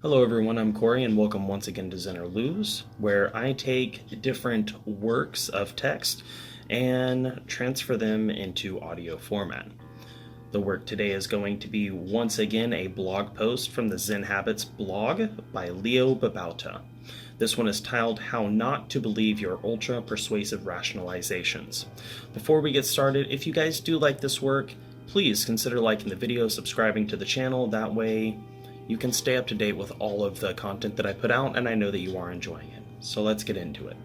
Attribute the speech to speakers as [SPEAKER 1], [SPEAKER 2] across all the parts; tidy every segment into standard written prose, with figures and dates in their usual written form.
[SPEAKER 1] Hello everyone, I'm Corey and welcome once again to Zen or Lose, where I take different works of text and transfer them into audio format. The work today is going to be once again a blog post from the Zen Habits blog by Leo Babauta. This one is titled How Not to Believe Your Ultra-Persuasive Rationalizations. Before we get started, if you guys do like this work, please consider liking the video, subscribing to the channel. That way you can stay up to date with all of the content that I put out, and I know that you are enjoying it. So let's get into it.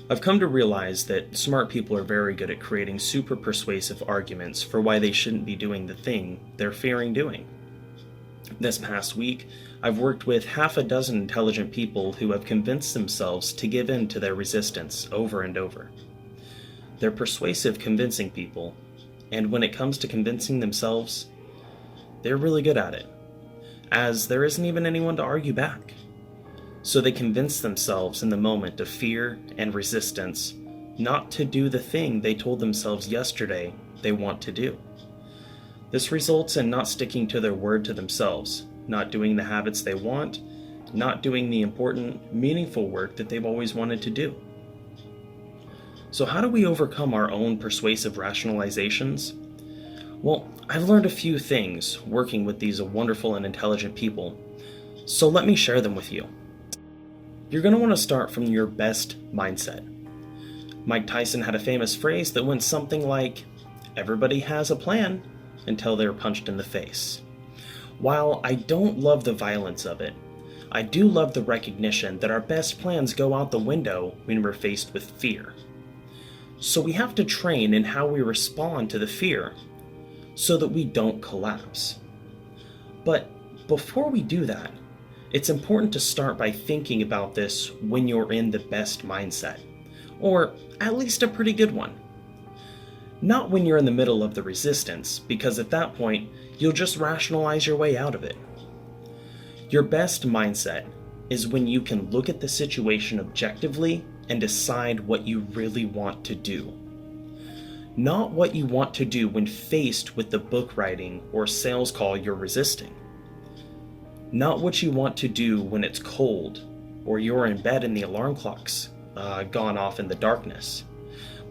[SPEAKER 1] I've come to realize that smart people are very good at creating super persuasive arguments for why they shouldn't be doing the thing they're fearing doing. This past week, I've worked with half a dozen intelligent people who have convinced themselves to give in to their resistance over and over. They're persuasive, convincing people, and when it comes to convincing themselves, they're really good at it, as there isn't even anyone to argue back. So they convince themselves in the moment of fear and resistance not to do the thing they told themselves yesterday they want to do. This results in not sticking to their word to themselves, not doing the habits they want, not doing the important, meaningful work that they've always wanted to do. So how do we overcome our own persuasive rationalizations? Well, I've learned a few things working with these wonderful and intelligent people, so let me share them with you. You're going to want to start from your best mindset. Mike Tyson had a famous phrase that went something like, "Everybody has a plan until they're punched in the face." While I don't love the violence of it, I do love the recognition that our best plans go out the window when we're faced with fear. So we have to train in how we respond to the fear so that we don't collapse. But before we do that, it's important to start by thinking about this when you're in the best mindset, or at least a pretty good one. Not when you're in the middle of the resistance, because at that point, you'll just rationalize your way out of it. Your best mindset is when you can look at the situation objectively and decide what you really want to do. Not what you want to do when faced with the book writing or sales call you're resisting. Not what you want to do when it's cold or you're in bed and the alarm clock's gone off in the darkness,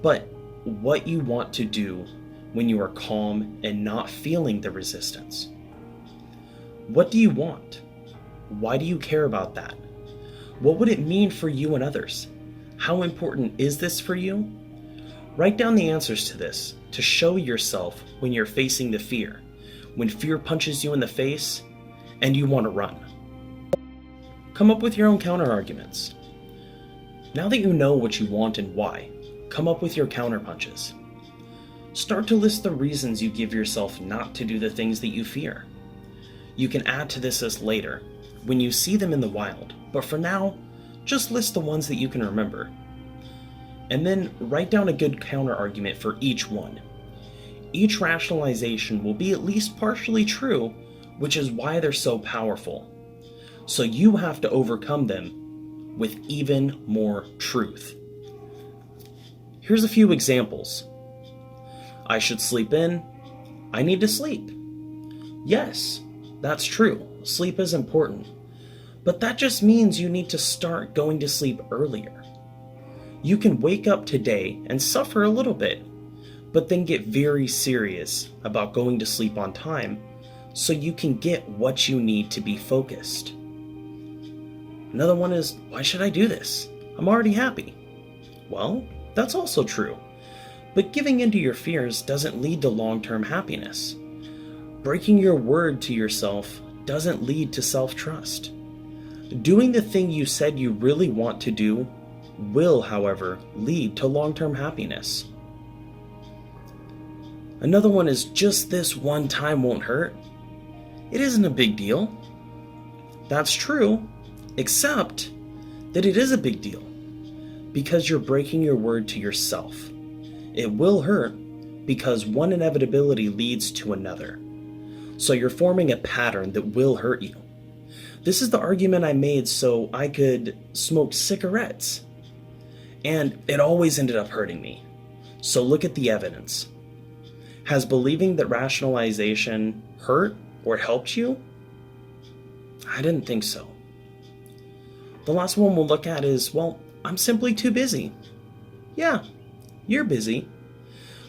[SPEAKER 1] but what you want to do when you are calm and not feeling the resistance. What do you want? Why do you care about that? What would it mean for you and others? How important is this for you? Write down the answers to this to show yourself when you're facing the fear, when fear punches you in the face and you want to run. Come up with your own counter-arguments. Now that you know what you want and why, come up with your counterpunches. Start to list the reasons you give yourself not to do the things that you fear. You can add to this list later, when you see them in the wild, but for now, just list the ones that you can remember. And then write down a good counter-argument for each one. Each rationalization will be at least partially true, which is why they're so powerful. So you have to overcome them with even more truth. Here's a few examples. I should sleep in. I need to sleep. Yes, that's true. Sleep is important. But that just means you need to start going to sleep earlier. You can wake up today and suffer a little bit, but then get very serious about going to sleep on time so you can get what you need to be focused. Another one is, why should I do this? I'm already happy. Well, that's also true, but giving into your fears doesn't lead to long-term happiness. Breaking your word to yourself doesn't lead to self-trust. Doing the thing you said you really want to do will, however, lead to long-term happiness. Another one is, just this one time won't hurt. It isn't a big deal. That's true, except that it is a big deal, because you're breaking your word to yourself. It will hurt because one inevitability leads to another. So you're forming a pattern that will hurt you. This is the argument I made so I could smoke cigarettes. And it always ended up hurting me. So look at the evidence. Has believing that rationalization hurt or helped you? I didn't think so. The last one we'll look at is, well, I'm simply too busy. Yeah, you're busy.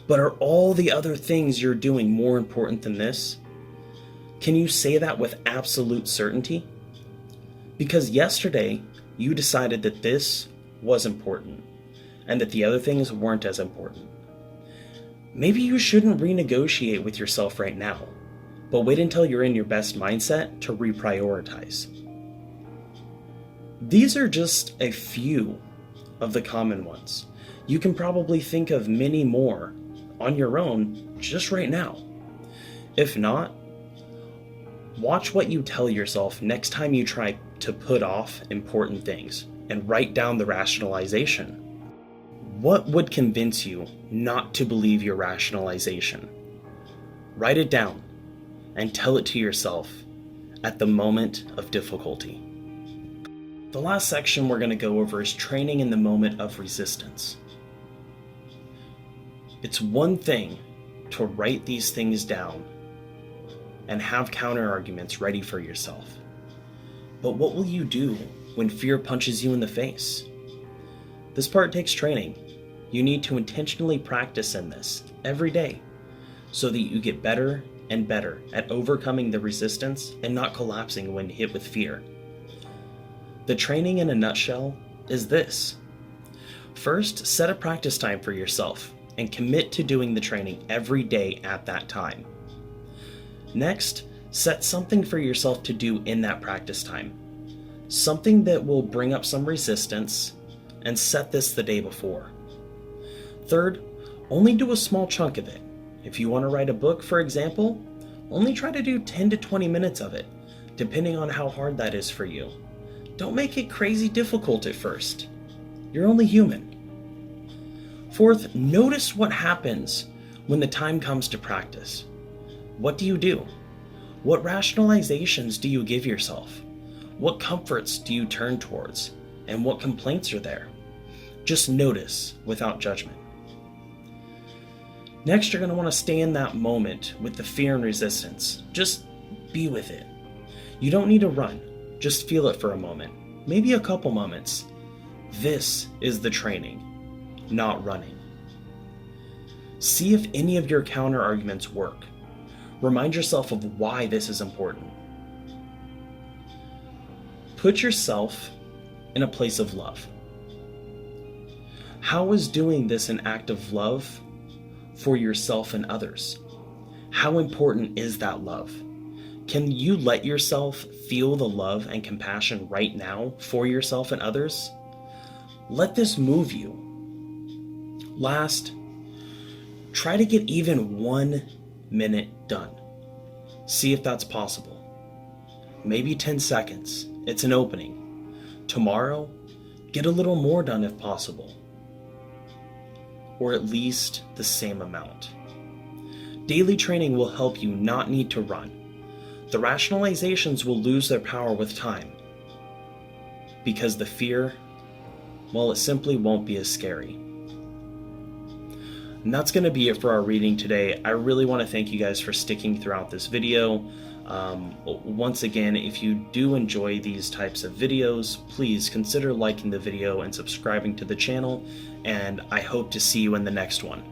[SPEAKER 1] But are all the other things you're doing more important than this? Can you say that with absolute certainty? Because yesterday, you decided that this was important and that the other things weren't as important. Maybe you shouldn't renegotiate with yourself right now, but wait until you're in your best mindset to reprioritize. These are just a few of the common ones. You can probably think of many more on your own just right now. If not, watch what you tell yourself next time you try to put off important things and write down the rationalization. What would convince you not to believe your rationalization? Write it down and tell it to yourself at the moment of difficulty. The last section we're going to go over is training in the moment of resistance. It's one thing to write these things down and have counter arguments ready for yourself. But what will you do when fear punches you in the face? This part takes training. You need to intentionally practice in this every day so that you get better and better at overcoming the resistance and not collapsing when hit with fear. The training in a nutshell is this. First, set a practice time for yourself and commit to doing the training every day at that time. Next, set something for yourself to do in that practice time. Something that will bring up some resistance, and set this the day before. Third, only do a small chunk of it. If you want to write a book, for example, only try to do 10 to 20 minutes of it, depending on how hard that is for you. Don't make it crazy difficult at first. You're only human. Fourth, notice what happens when the time comes to practice. What do you do? What rationalizations do you give yourself? What comforts do you turn towards? And what complaints are there? Just notice without judgment. Next, you're going to want to stay in that moment with the fear and resistance. Just be with it. You don't need to run. Just feel it for a moment, maybe a couple moments. This is the training, not running. See if any of your counter arguments work. Remind yourself of why this is important. Put yourself in a place of love. How is doing this an act of love for yourself and others? How important is that love? Can you let yourself feel the love and compassion right now for yourself and others? Let this move you. Last, try to get even 1 minute done. See if that's possible. Maybe 10 seconds. It's an opening. Tomorrow, get a little more done if possible. Or at least the same amount. Daily training will help you not need to run. The rationalizations will lose their power with time. Because the fear, well, it simply won't be as scary. And that's going to be it for our reading today. I really want to thank you guys for sticking throughout this video. Once again, if you do enjoy these types of videos, please consider liking the video and subscribing to the channel, and I hope to see you in the next one.